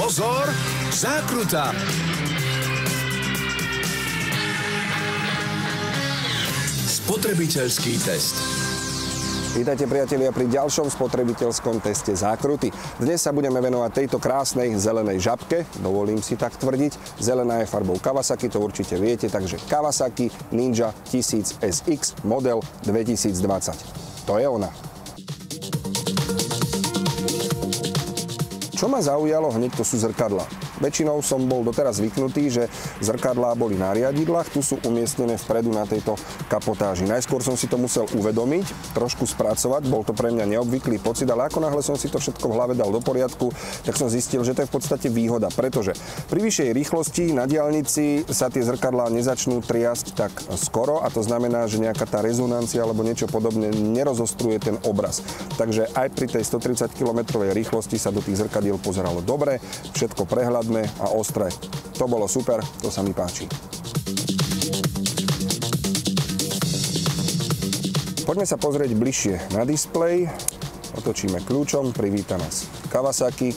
Pozor, zákruta! Spotrebiteľský test. Vítajte priatelia pri ďalšom spotrebiteľskom teste zákruty. Dnes sa budeme venovať tejto krásnej zelenej žabke, dovolím si tak tvrdiť. Zelená je farbou Kawasaki, to určite viete, takže Kawasaki Ninja 1000 SX model 2020. To je ona. Čo ma zaujalo hneď, to sú zrkadlá. Väčšinou som bol doteraz zvyknutý, že zrkadlá boli na riadidlách, tu sú umiestnené vpredu na tejto kapotáži. Najskôr som si to musel uvedomiť, trošku spracovať, bol to pre mňa neobvyklý pocit, ale ako náhle som si to všetko v hlave dal do poriadku, tak som zistil, že to je v podstate výhoda, pretože pri vyššej rýchlosti na diaľnici sa tie zrkadlá nezačnú triasť tak skoro a to znamená, že nejaká tá rezonancia alebo niečo podobné nerozostruje ten obraz. Takže aj pri tej 130 km rýchlosti sa do tých zrkadiel pozeralo dobre, všetko prehľadné a ostré. To bolo super, to sa mi páči. Poďme sa pozrieť bližšie na displej. Otočíme kľúčom, privíta nás Kawasaki.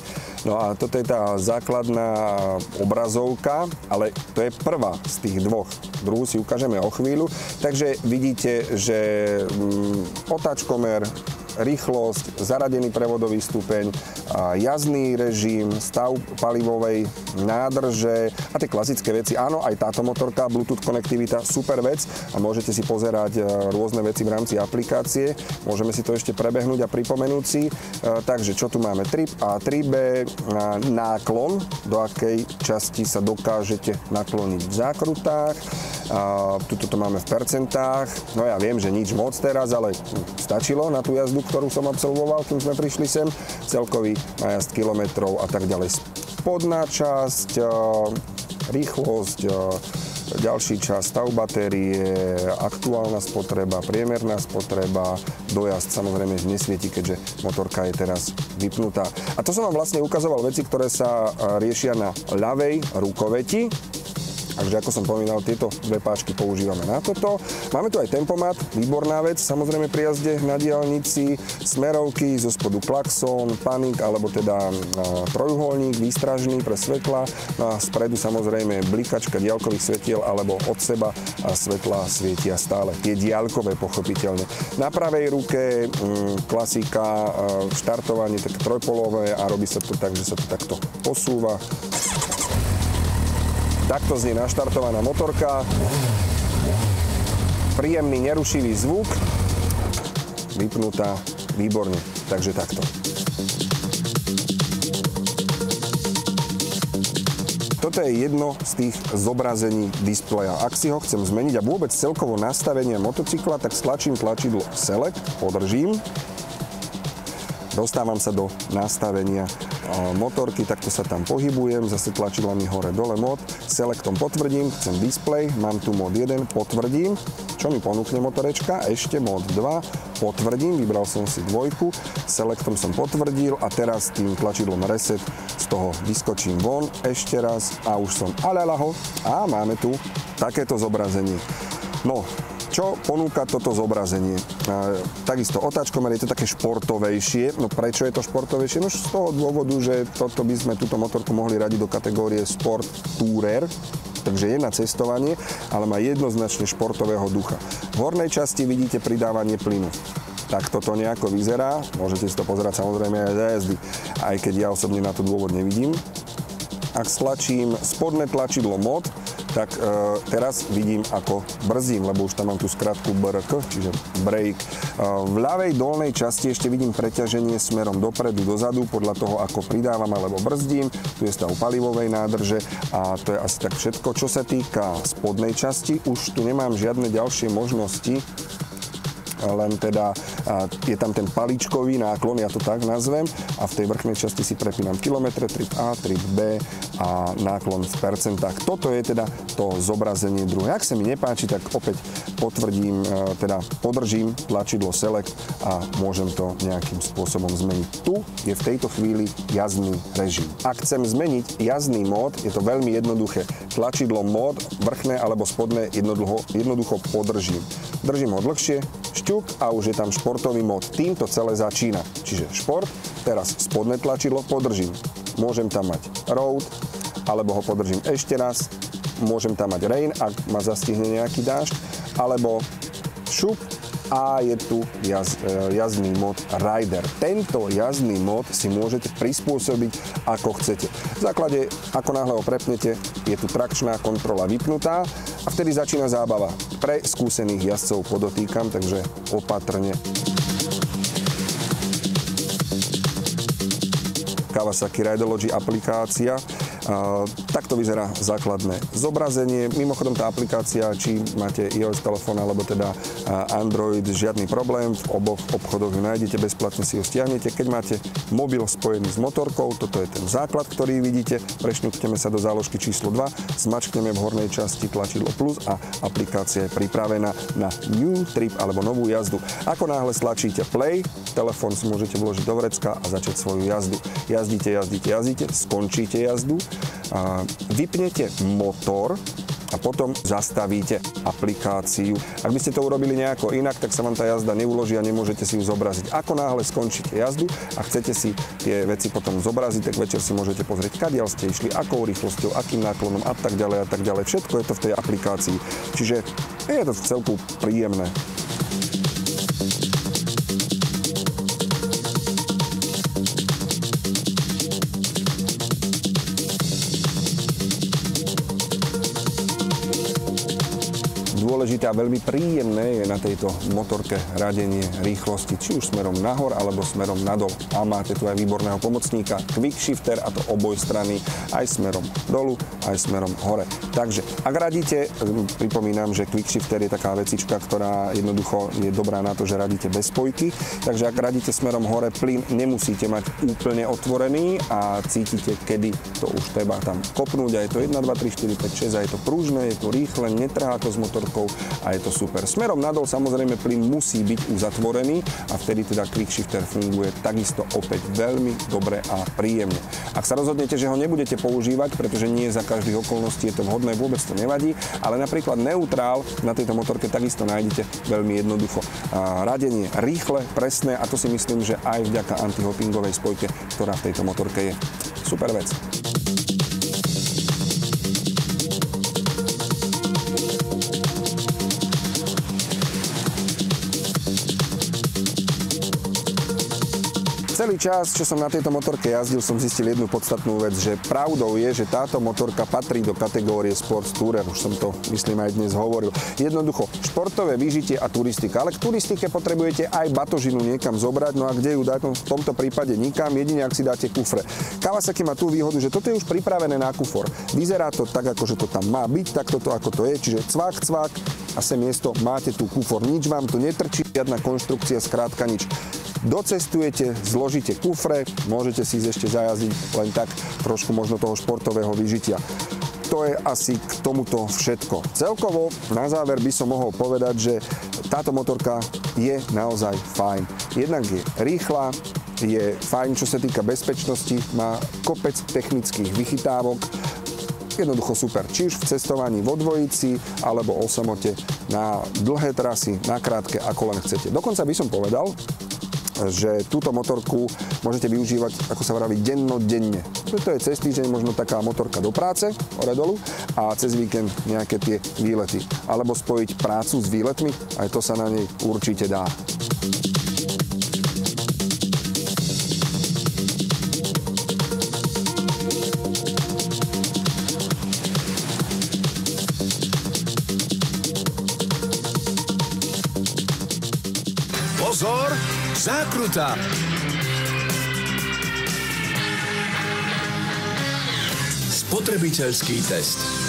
No a toto je tá základná obrazovka, ale to je prvá z tých dvoch. Druhú si ukážeme o chvíľu. Takže vidíte, že otáčkomer, rýchlosť, zaradený prevodový stupeň, jazdný režim, stav palivovej nádrže a tie klasické veci. Áno, aj táto motorka, Bluetooth konektivita, super vec a môžete si pozerať rôzne veci v rámci aplikácie. Môžeme si to ešte prebehnúť a pripomenúť si. Takže čo tu máme? Trip A, Trip B, náklon, do akej časti sa dokážete nakloniť v zákrutách. Tuto to máme v percentách. No ja viem, že nič moc teraz, ale stačilo na tú jazdu, ktorú som absolvoval, kým sme prišli sem. Celkový najazd kilometrov a tak ďalej. Spodná časť, rýchlosť, ďalší čas, stav batérie, aktuálna spotreba, priemerná spotreba, dojazd samozrejme nesvieti, keďže motorka je teraz vypnutá. A to som vám vlastne ukazoval veci, ktoré sa riešia na ľavej rukoveti. Takže ako som pomínal, tieto dve páčky používame na toto. Máme tu aj tempomat, výborná vec, samozrejme pri jazde na diaľnici, smerovky, zo spodu klakson, panik, alebo teda trojuholník, výstražný pre svetla. No a spredu samozrejme blikačka diaľkových svetiel, alebo od seba svetlá svietia stále. Tie diaľkové pochopiteľne. Na pravej ruke klasika, štartovanie tak trojpolové a robí sa to tak, že sa to takto posúva. Takto znie naštartovaná motorka. Príjemný, nerušivý zvuk. Vypnutá, výborne. Takže takto. Toto je jedno z tých zobrazení displeja. Ak si ho chcem zmeniť a vôbec celkovo nastavenie motocykla, tak stlačím tlačidlo Select, podržím. Dostávam sa do nastavenia motorky, takto sa tam pohybujem, zase tlačidlami hore-dole mod, selectom potvrdím, chcem display, mám tu mod 1, potvrdím, čo mi ponúkne motorečka, ešte mod 2, potvrdím, vybral som si dvojku, selectom som potvrdil a teraz tým tlačidlom reset z toho vyskočím von, ešte raz a už som alalaho a máme tu takéto zobrazenie. No, čo ponúka toto zobrazenie? Takisto otáčkomer je to také športovejšie. No prečo je to športovejšie? No z toho dôvodu, že toto by sme túto motorku mohli radiť do kategórie Sport Tourer. Takže je na cestovanie, ale má jednoznačne športového ducha. V hornej časti vidíte pridávanie plynu. Tak toto nejako vyzerá. Môžete si to pozerať samozrejme aj za jazdy, aj keď ja osobne na to dôvod nevidím. Ak stlačím spodné tlačidlo mod, tak teraz vidím, ako brzdím, lebo už tam mám tú skratku BRK, čiže brake. V ľavej dolnej časti ešte vidím preťaženie smerom dopredu, dozadu, podľa toho, ako pridávam alebo brzdím. Tu je stav palivovej nádrže a to je asi tak všetko. Čo sa týka spodnej časti, už tu nemám žiadne ďalšie možnosti, len teda je tam ten paličkový náklon, ja to tak nazvem, a v tej vrchnej časti si prepínam kilometre, trip A, trip B a náklon v percentách. Toto je teda to zobrazenie druhé. Ak sa mi nepáči, tak opäť potvrdím, teda podržím tlačidlo Select a môžem to nejakým spôsobom zmeniť. Tu je v tejto chvíli jazdný režim. Ak chcem zmeniť jazdný mód, je to veľmi jednoduché. Tlačidlo mód, vrchné alebo spodné, jednoducho podržím. Držím ho dlhšie, šťuk a už je tam športový mód. Týmto celé začína. Čiže šport, teraz spodné tlačidlo podržím. môžem tam mať road, alebo ho podržím ešte raz, môžem tam mať rain, ak ma zastihne nejaký dážď, alebo šup, a je tu jazdný mód Rider. Tento jazdný mód si môžete prispôsobiť ako chcete. V základe, ako náhle ho prepnete, je tu trakčná kontrola vypnutá a vtedy začína zábava. Pre skúsených jazdcov podotýkam, takže opatrne. Kawasaki Riderlogy aplikácia. Takto vyzerá základné zobrazenie. Mimochodom tá aplikácia, či máte iOS telefón alebo teda Android, žiadny problém. V oboch obchodoch ju nájdete, bezplatne si ju stiahnete. Keď máte mobil spojený s motorkou, toto je ten základ, ktorý vidíte. Prešňukneme sa do záložky číslo 2, zmačkneme v hornej časti tlačidlo plus a aplikácia je pripravená na new trip alebo novú jazdu. Ako náhle stlačíte play, telefón si môžete vložiť do vrecka a začať svoju jazdu. Jazdíte, skončíte jazdu, vypnete motor a potom zastavíte aplikáciu. Ak by ste to urobili nejako inak, tak sa vám tá jazda neuloží a nemôžete si ju zobraziť. Ako náhle skončíte jazdu a chcete si tie veci potom zobraziť, tak večer si môžete pozrieť, kadiaľ ste išli, akou rýchlosťou, akým náklonom a tak ďalej a tak ďalej. Všetko je to v tej aplikácii. Čiže je to vcelku príjemné. Dôležité a veľmi príjemné je na tejto motorke radenie rýchlosti, či už smerom nahor alebo smerom nadol. A máte tu aj výborného pomocníka Quick Shifter, a to obojstranný, aj smerom dolu, aj smerom hore. Takže ak radíte, pripomínam, že Quick Shifter je taká vecička, ktorá jednoducho je dobrá na to, že radíte bez spojky. Takže ak radíte smerom hore, plyn nemusíte mať úplne otvorený a cítite, kedy to už treba tam kopnúť. A je to 1, 2, 3, 4, 5, 6 a je to pružné, je to rýchle, netrhá to s motorkou a je to super. Smerom nadol samozrejme plyn musí byť uzatvorený a vtedy teda Quick Shifter funguje takisto opäť veľmi dobre a príjemne. Ak sa rozhodnete, že ho nebudete používať, pretože nie za každých okolností je to vhodné, vôbec to nevadí, ale napríklad neutrál na tejto motorke takisto nájdete veľmi jednoducho. Radenie rýchle, presné a to si myslím, že aj vďaka antihoppingovej spojke, ktorá v tejto motorke je. Super vec. Celý čas, čo som na tejto motorke jazdil, som zistil jednu podstatnú vec, že pravdou je, že táto motorka patrí do kategórie Sports Tourer. Už som to, myslím, aj dnes hovoril. Jednoducho, športové vyžitie a turistika. Ale k turistike potrebujete aj batožinu niekam zobrať, no a kde ju dať? No, v tomto prípade nikam, jedine ak si dáte kufre. Kawasaki má tú výhodu, že toto je už pripravené na kufor. Vyzerá to tak, ako že to tam má byť, tak toto ako to je, čiže cvak, cvak a sem miesto máte tu kufor. Nič vám tu netrčí, žiadna konštrukcia, skrátka nič. Docestujete, zložíte kufre, môžete si ísť ešte zajazdiť len tak trošku možno toho športového vyžitia. To je asi k tomuto všetko. Celkovo na záver by som mohol povedať, že táto motorka je naozaj fajn. Jednak je rýchla, je fajn, čo sa týka bezpečnosti, má kopec technických vychytávok, jednoducho super. Či už v cestovaní vo dvojici, alebo o samote, na dlhé trasy, na krátke, ako len chcete. Dokonca by som povedal, že túto motorku môžete využívať, ako sa vraví, dennodenne. To je cez týždeň možno taká motorka do práce, hore dolu, a cez víkend nejaké tie výlety. Alebo spojiť prácu s výletmi, aj to sa na nej určite dá. Pozor, zákruta! Spotrebiteľský test.